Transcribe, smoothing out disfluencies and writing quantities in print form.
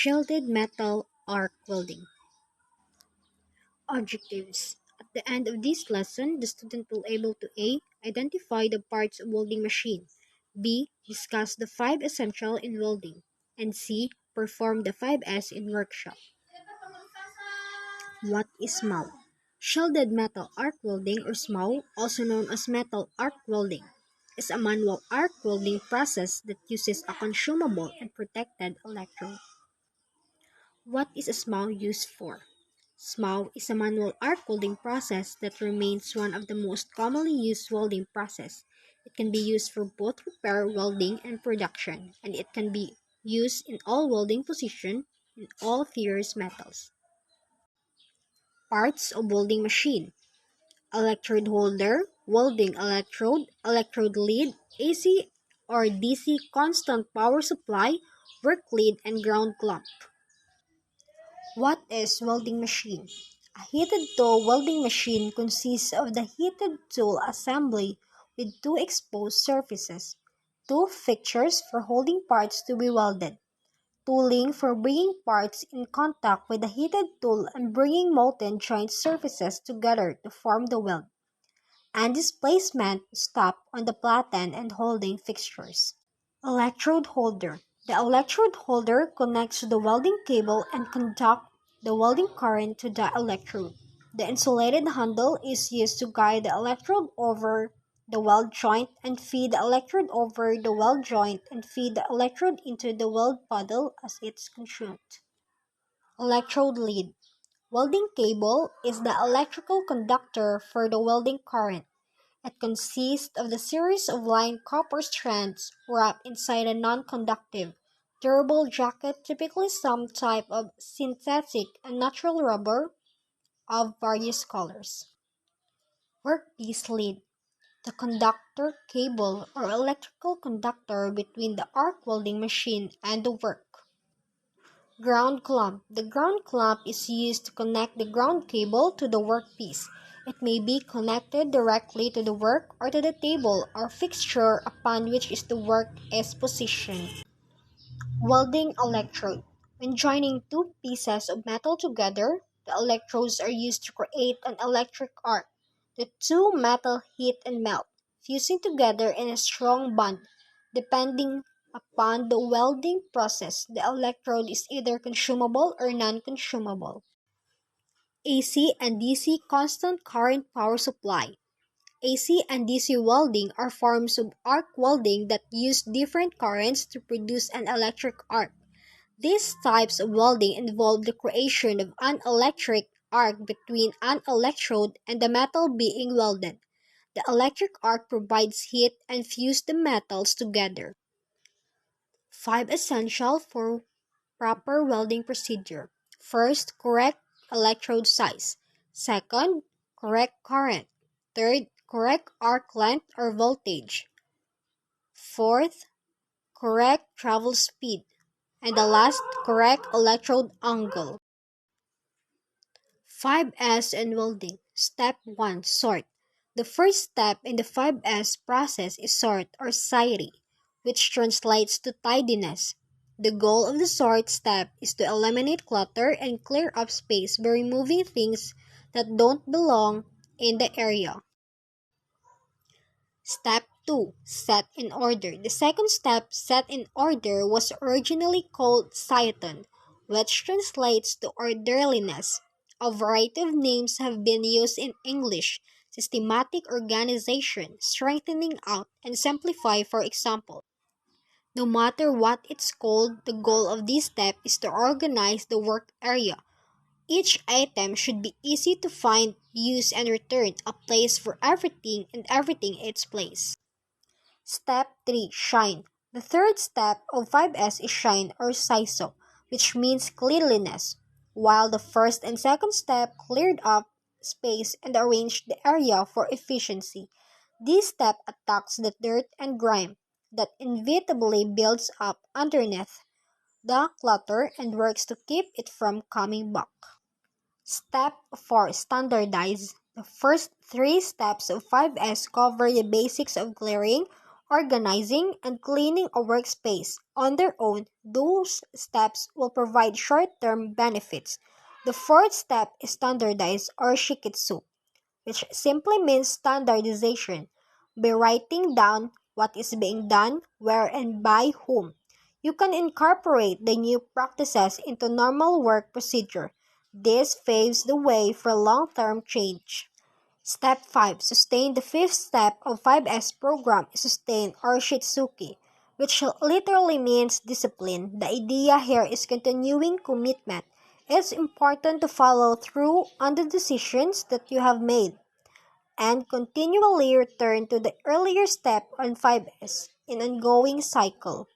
Shielded metal arc welding. Objectives. At the end of this lesson, the student will able to A. Identify the parts of welding machine, B. Discuss the 5 essential in welding, and C. Perform the 5S in workshop. What is SMAW? Shielded metal arc welding, or SMAW, also known as metal arc welding, is a manual arc welding process that uses a consumable and protected electrode. What is a SMAW used for? SMAW is a manual arc welding process that remains one of the most commonly used welding process. It can be used for both repair welding and production, and it can be used in all welding positions in all ferrous metals. Parts of welding machine: electrode holder, welding electrode, electrode lead, AC or DC constant power supply, work lead, and ground clamp. What is welding machine? A heated tool welding machine consists of the heated tool assembly with two exposed surfaces, two fixtures for holding parts to be welded, tooling for bringing parts in contact with the heated tool and bringing molten joint surfaces together to form the weld, and displacement stop on the platen and holding fixtures. Electrode holder. The electrode holder connects to the welding cable and conducts the welding current to the electrode. The insulated handle is used to guide the electrode over the weld joint and feed the electrode over the weld joint and feed the electrode into the weld puddle as it's consumed. Electrode lead. Welding cable is the electrical conductor for the welding current. It consists of the series of lined copper strands wrapped inside a non-conductive, durable jacket, typically some type of synthetic and natural rubber of various colors. Workpiece lead. The conductor cable or electrical conductor between the arc welding machine and the work. Ground clamp. The ground clamp is used to connect the ground cable to the workpiece. It may be connected directly to the work or to the table or fixture upon which the work is positioned. Welding electrode. When joining two pieces of metal together, the electrodes are used to create an electric arc. The two metal heat and melt, fusing together in a strong bond. Depending upon the welding process, the electrode is either consumable or non-consumable. AC and DC constant current power supply. AC and DC welding are forms of arc welding that use different currents to produce an electric arc. These types of welding involve the creation of an electric arc between an electrode and the metal being welded. The electric arc provides heat and fuses the metals together. 5 essential for proper welding procedure. First, correct electrode size. Second, correct current. Third, correct arc length or voltage. Fourth, correct travel speed. And the last, correct electrode angle. 5S in welding. Step 1. Sort. The first step in the 5S process is sort or seiton, which translates to tidiness. The goal of the sort step is to eliminate clutter and clear up space by removing things that don't belong in the area. Step 2. Set in order. The second step, set in order, was originally called seiton, which translates to orderliness. A variety of names have been used in English: systematic organization, strengthening out, and simplify, for example. No matter what it's called, the goal of this step is to organize the work area. Each item should be easy to find, use, and return, a place for everything and everything its place. Step 3. Shine. The third step of 5S is shine or SEISO, which means cleanliness, while the first and second step cleared up space and arranged the area for efficiency. This step attacks the dirt and grime that inevitably builds up underneath the clutter and works to keep it from coming back. Step 4. Standardize. The first 3 steps of 5S cover the basics of clearing, organizing, and cleaning a workspace. On their own, those steps will provide short-term benefits. The fourth step is standardize or shiketsu, which simply means standardization. By writing down what is being done, where, and by whom, you can incorporate the new practices into normal work procedure. This paves the way for long-term change. Step 5. Sustain. The fifth step of 5S program is sustain or SHITSUKE, which literally means discipline. The idea here is continuing commitment. It's important to follow through on the decisions that you have made and continually return to the earlier step on 5S in ongoing cycle.